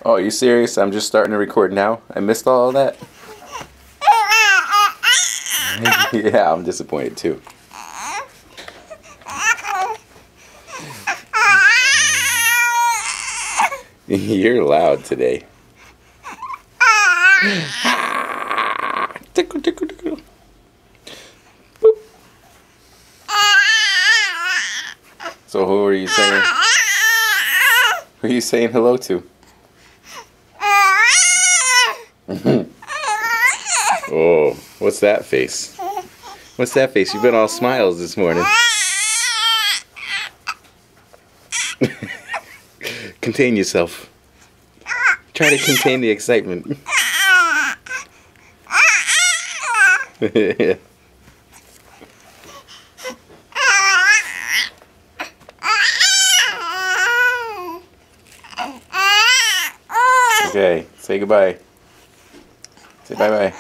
Oh, are you serious? I'm just starting to record now? I missed all of that? Yeah, I'm disappointed too. You're loud today. Tickle, tickle, tickle. Boop. So who are you saying? Who are you saying hello to? Oh, what's that face? What's that face? You've been all smiles this morning. Contain yourself. Try to contain the excitement. Okay, say goodbye. Say bye-bye.